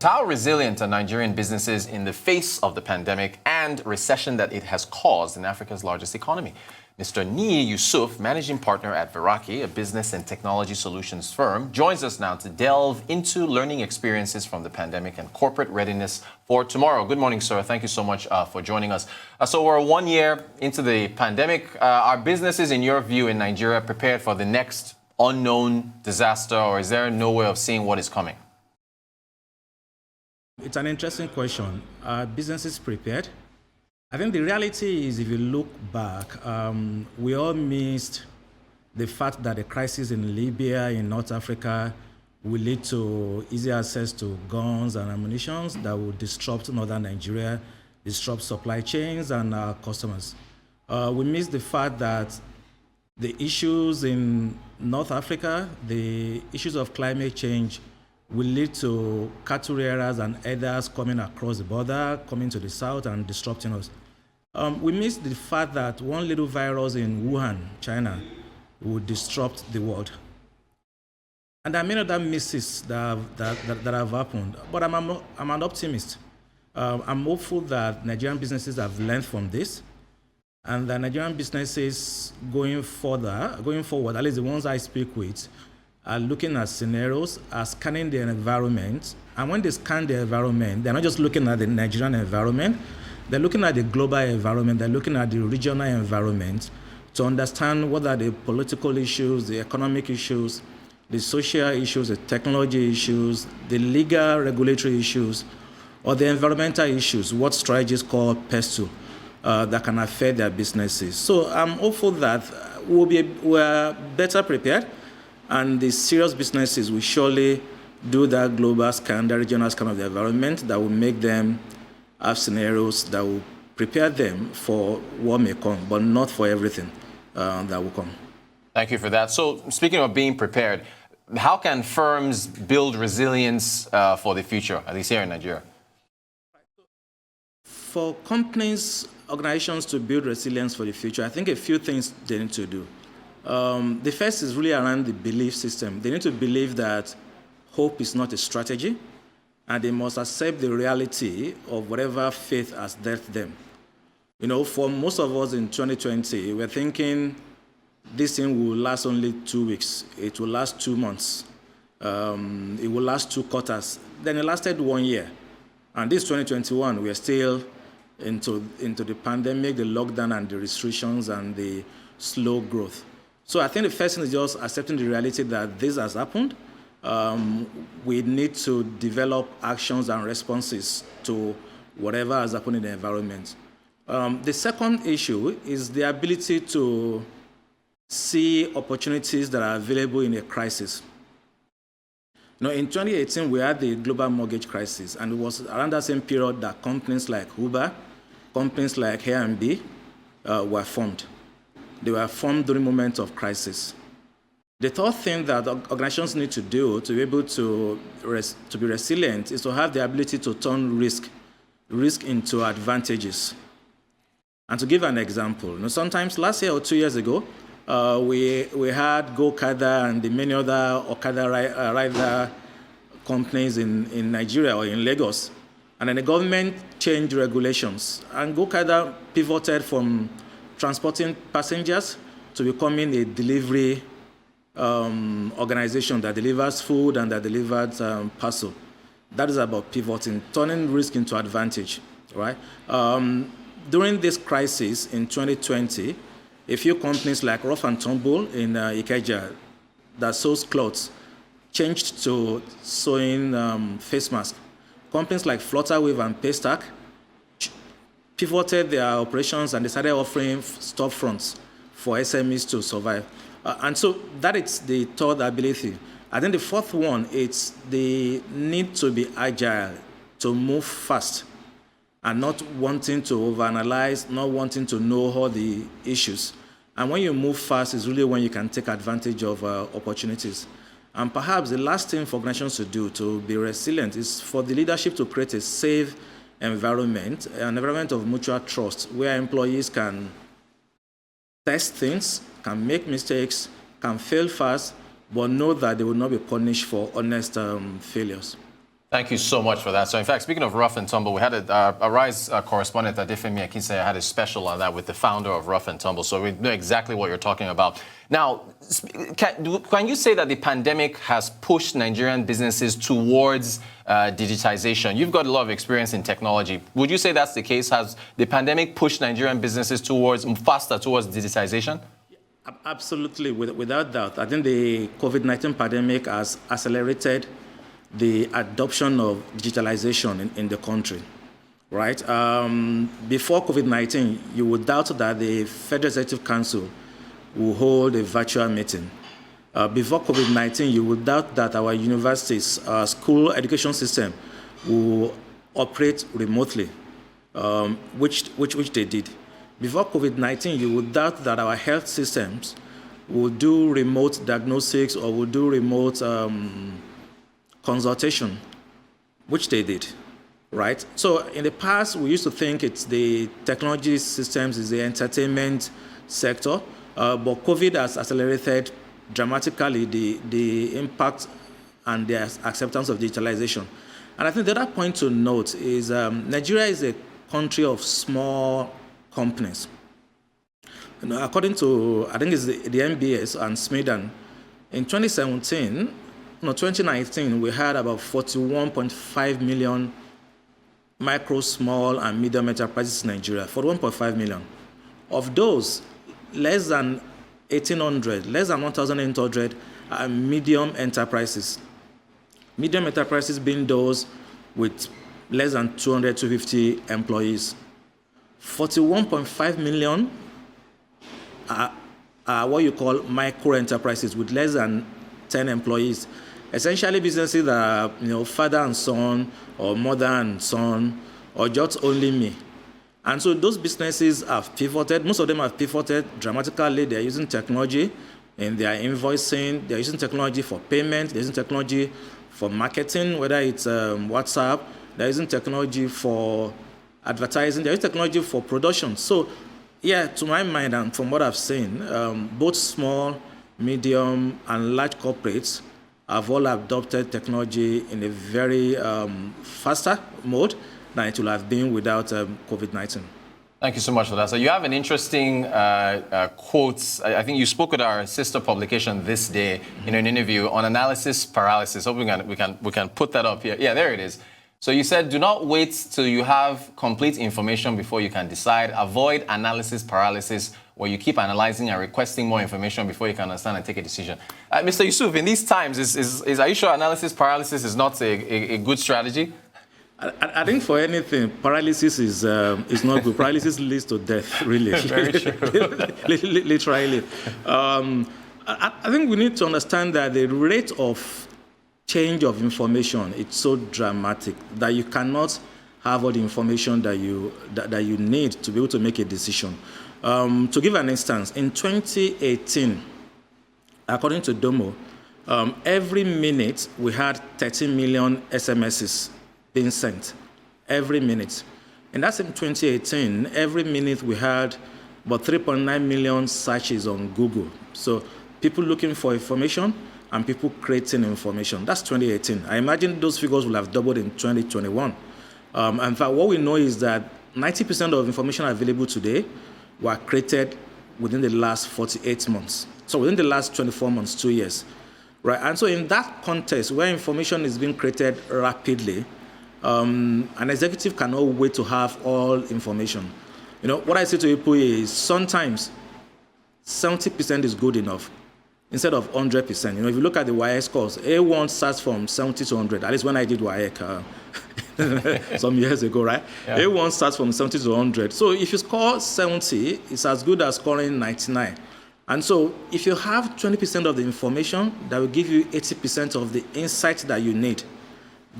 How resilient are Nigerian businesses in the face of the pandemic and recession that it has caused in Africa's largest economy? Mr. Niyi Yusuf, managing partner at Verraki, a business and technology solutions firm, joins us now to delve into learning experiences from the pandemic and corporate readiness for tomorrow. Good morning, sir. Thank you so much for joining us. So we're 1 year into the pandemic. Are businesses, in your view, in Nigeria prepared for the next unknown disaster, or is there no way of seeing what is coming? It's an interesting question. Are businesses prepared? I think the reality is, if you look back, we all missed the fact that the crisis in Libya, in North Africa, will lead to easy access to guns and ammunition that will disrupt northern Nigeria, disrupt supply chains and our customers. We missed the fact that the issues in North Africa, the issues of climate change, will lead to cattle rearers and others coming across the border, coming to the south and disrupting us. We missed the fact that one little virus in Wuhan, China, would disrupt the world. And there are many other misses that have happened, but I'm an optimist. I'm hopeful that Nigerian businesses have learned from this, and that Nigerian businesses going forward, at least the ones I speak with, are looking at scenarios, are scanning their environment. And when they scan their environment, they're not just looking at the Nigerian environment, they're looking at the global environment, they're looking at the regional environment to understand what are the political issues, the economic issues, the social issues, the technology issues, the legal regulatory issues, or the environmental issues, what strategies called PESTU, that can affect their businesses. So I'm hopeful that we're better prepared, and the serious businesses will surely do that global scan, the regional scan of the environment that will make them have scenarios that will prepare them for what may come, but not for everything that will come. Thank you for that. So speaking of being prepared, how can firms build resilience for the future, at least here in Nigeria? For companies, organizations to build resilience for the future, I think a few things they need to do. The first is really around the belief system. They need to believe that hope is not a strategy, and they must accept the reality of whatever faith has dealt them. You know, for most of us in 2020, we're thinking this thing will last only 2 weeks. It will last 2 months. It will last 2 quarters. Then it lasted 1 year. And this 2021, we are still into the pandemic, the lockdown and the restrictions and the slow growth. So I think the first thing is just accepting the reality that this has happened. We need to develop actions and responses to whatever has happened in the environment. The second issue is the ability to see opportunities that are available in a crisis. You know, in 2018, we had the global mortgage crisis, and it was around that same period that companies like Uber, companies like Airbnb were formed. They were formed during moments of crisis. The third thing that organizations need to do to be able to be resilient is to have the ability to turn risk into advantages. And to give an example, you know, sometimes last year or 2 years ago, we had GoKada and the many other Okada rider companies in Nigeria or in Lagos. And then the government changed regulations, and GoKada pivoted from transporting passengers to becoming a delivery organization that delivers food and that delivers parcel. That is about pivoting, turning risk into advantage, right? During this crisis in 2020, a few companies like Rough and Tumble in Ikeja that sews clothes changed to sewing face masks. Companies like Flutterwave and Paystack pivoted their operations and they started offering storefronts for SMEs to survive. And so that is the third ability. I think the fourth one, it's the need to be agile, to move fast, and not wanting to overanalyze, not wanting to know all the issues. And when you move fast is really when you can take advantage of opportunities. And perhaps the last thing for organizations to do to be resilient is for the leadership to create a safe environment, an environment of mutual trust, where employees can test things, can make mistakes, can fail fast, but know that they will not be punished for honest failures. Thank you so much for that. So, in fact, speaking of Rough and Tumble, we had a Rise correspondent, Adefemi Akinse, had a special on that with the founder of Rough and Tumble. So we know exactly what you're talking about. Now, can you say that the pandemic has pushed Nigerian businesses towards digitization? You've got a lot of experience in technology. Would you say that's the case? Has the pandemic pushed Nigerian businesses faster towards digitization? Absolutely, without doubt. I think the COVID-19 pandemic has accelerated the adoption of digitalization in the country, right? Before COVID-19, you would doubt that the Federal Executive Council will hold a virtual meeting. Before COVID-19, you would doubt that our universities, our school education system will operate remotely, which they did. Before COVID-19, you would doubt that our health systems will do remote diagnostics or will do remote consultation, which they did, right? So in the past, we used to think it's the technology systems, is the entertainment sector, but COVID has accelerated dramatically the impact and the acceptance of digitalization. And I think the other point to note is Nigeria is a country of small companies. You know, according to, I think it's the MBS and Smedan, in 2019, we had about 41.5 million micro, small, and medium enterprises in Nigeria, 41.5 million. Of those, less than 1,800, less than 1,800 are medium enterprises. Medium enterprises being those with less than 200 to 250 employees. 41.5 million are what you call micro enterprises with less than 10 employees. Essentially businesses that are, father and son, or mother and son, or just only me. And so those businesses have pivoted. Most of them have pivoted dramatically. They're using technology in their invoicing. They're using technology for payment. They're using technology for marketing, whether it's WhatsApp. They're using technology for advertising. They're using technology for production. So, yeah, to my mind, and from what I've seen, both small, medium, and large corporates have all adopted technology in a very faster mode than it would have been without COVID-19. Thank you so much for that. So you have an interesting quote. I think you spoke with our sister publication This Day in an interview on analysis paralysis. Hope we can put that up here. Yeah, there it is. So you said, do not wait till you have complete information before you can decide. Avoid analysis paralysis, where you keep analyzing and requesting more information before you can understand and take a decision. Mr. Yusuf, in these times, are you sure analysis paralysis is not a good strategy? I think for anything, paralysis is not good. Paralysis leads to death, really. Very true. Literally. I think we need to understand that the rate of change of information, it's so dramatic that you cannot have all the information that you need to be able to make a decision. To give an instance, in 2018, according to Domo, every minute we had 13 million SMSs being sent, every minute. And that's in 2018. Every minute we had about 3.9 million searches on Google. So people looking for information and people creating information. That's 2018. I imagine those figures will have doubled in 2021. In fact, what we know is that 90% of information available today were created within the last 48 months. So within the last 24 months, 2 years. Right? And so in that context, where information is being created rapidly, an executive cannot wait to have all information. What I say to people is sometimes 70% is good enough instead of 100%. If you look at the WAEC scores, A1 starts from 70 to 100. At least when I did WAEC some years ago, right? Yeah. A1 starts from 70 to 100. So if you score 70, it's as good as scoring 99. And so if you have 20% of the information, that will give you 80% of the insight that you need.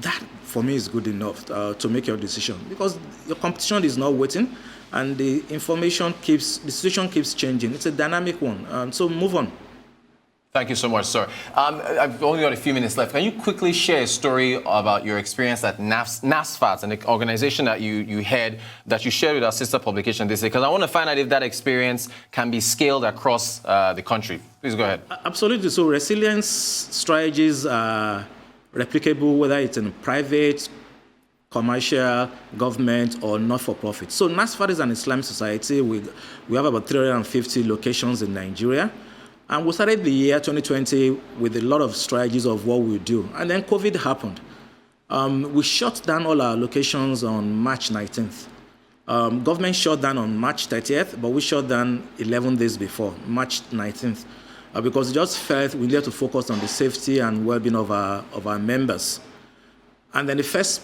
That, for me, is good enough to make your decision, because your competition is not waiting, and the situation keeps changing. It's a dynamic one. So move on. Thank you so much, sir. I've only got a few minutes left. Can you quickly share a story about your experience at Nasfat, an organization that you head, that you shared with our sister publication this day? Because I want to find out if that experience can be scaled across the country. Please go ahead. Absolutely. So resilience strategies are replicable, whether it's in private, commercial, government, or not-for-profit. So Nasfat is an Islamic society. We have about 350 locations in Nigeria. And we started the year 2020 with a lot of strategies of what we do. And then COVID happened. We shut down all our locations on March 19th. Government shut down on March 30th, but we shut down 11 days before, March 19th, because we just felt we needed to focus on the safety and well-being of our members. And then the first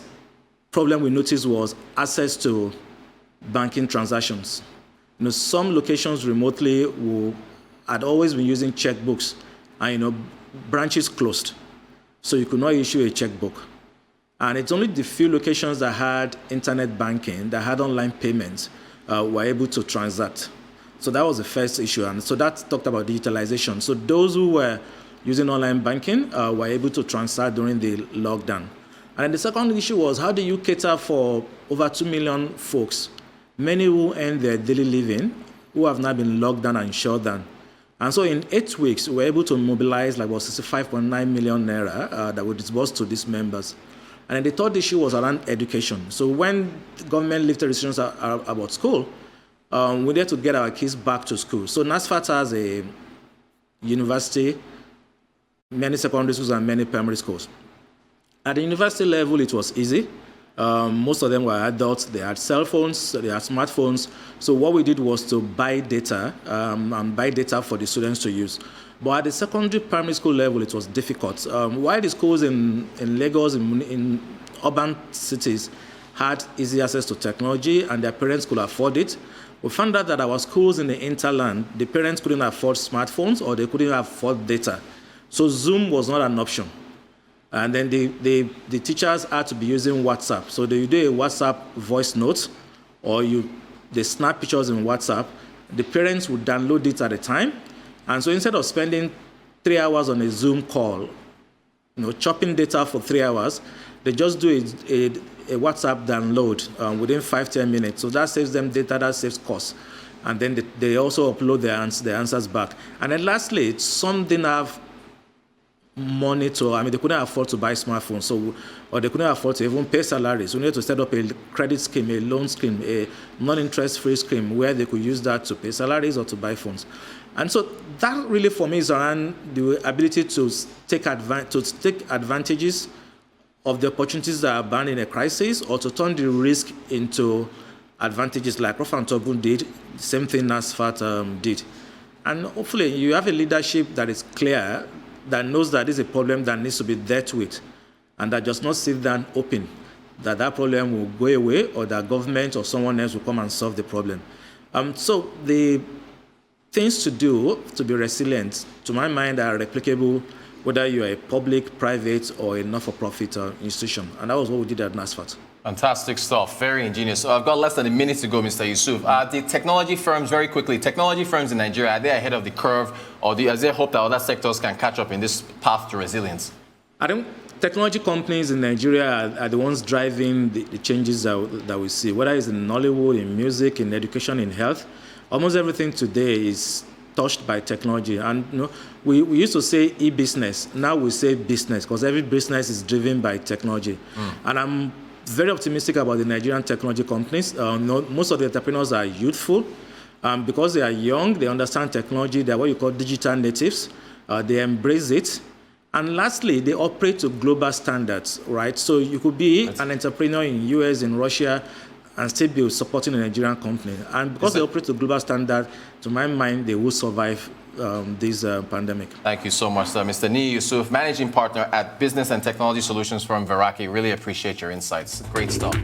problem we noticed was access to banking transactions. Some locations remotely had always been using checkbooks, and branches closed, so you could not issue a checkbook. And it's only the few locations that had internet banking, that had online payments, were able to transact. So that was the first issue. And so that talked about digitalization. So those who were using online banking were able to transact during the lockdown. And the second issue was, how do you cater for over 2 million folks, many who earn their daily living, who have now been locked down and shut down? And so in 8 weeks, we were able to mobilize like about 65.9 million naira that were disbursed to these members. And then the third issue was around education. So when the government lifted restrictions about school, we needed to get our kids back to school. So Nasfat has a university, many secondary schools and many primary schools. At the university level, it was easy. Most of them were adults. They had cell phones, they had smartphones. So what we did was to buy data and buy data for the students to use. But at the secondary primary school level, it was difficult. While the schools in Lagos, in urban cities, had easy access to technology and their parents could afford it, we found out that our schools in the hinterland, the parents couldn't afford smartphones or they couldn't afford data. So Zoom was not an option. And then the teachers had to be using WhatsApp. So they do a WhatsApp voice note, or they snap pictures in WhatsApp. The parents would download it at a time. And so instead of spending 3 hours on a Zoom call, chopping data for 3 hours, they just do a WhatsApp download within 5-10 minutes. So that saves them data, that saves costs. And then they also upload their answers back. And then lastly, some didn't have money they couldn't afford to buy smartphones, or they couldn't afford to even pay salaries. We needed to set up a credit scheme, a loan scheme, a non-interest-free scheme where they could use that to pay salaries or to buy phones. And so that really for me is around the ability to take advantages of the opportunities that are bound in a crisis, or to turn the risk into advantages, like Prof. Antobun did, the same thing Nasfat did. And hopefully you have a leadership that is clear, that knows that this is a problem that needs to be dealt with, and that does not sit down hoping that problem will go away, or that government or someone else will come and solve the problem. So the things to do to be resilient, to my mind, are replicable, whether you are a public, private, or a not-for-profit institution. And that was what we did at Nasfat. Fantastic stuff. Very ingenious. So I've got less than a minute to go, Mr. Yusuf. The technology firms, very quickly, technology firms in Nigeria, are they ahead of the curve, or is there hope that other sectors can catch up in this path to resilience? I think technology companies in Nigeria are the ones driving the changes that we see, whether it's in Nollywood, in music, in education, in health. Almost everything today is touched by technology. And we used to say e-business. Now we say business, because every business is driven by technology. And I'm very optimistic about the Nigerian technology companies. Most of the entrepreneurs are youthful. Because they are young, they understand technology. They're what you call digital natives. They embrace it. And lastly, they operate to global standards, right? So you could be an entrepreneur in the US, in Russia, and still be supporting a Nigerian company. And because they operate to global standard, to my mind, they will survive this pandemic. Thank you so much, sir. Mr. Niyi Yusuf, Managing Partner at Business and Technology Solutions firm Verraki. Really appreciate your insights. Great stuff.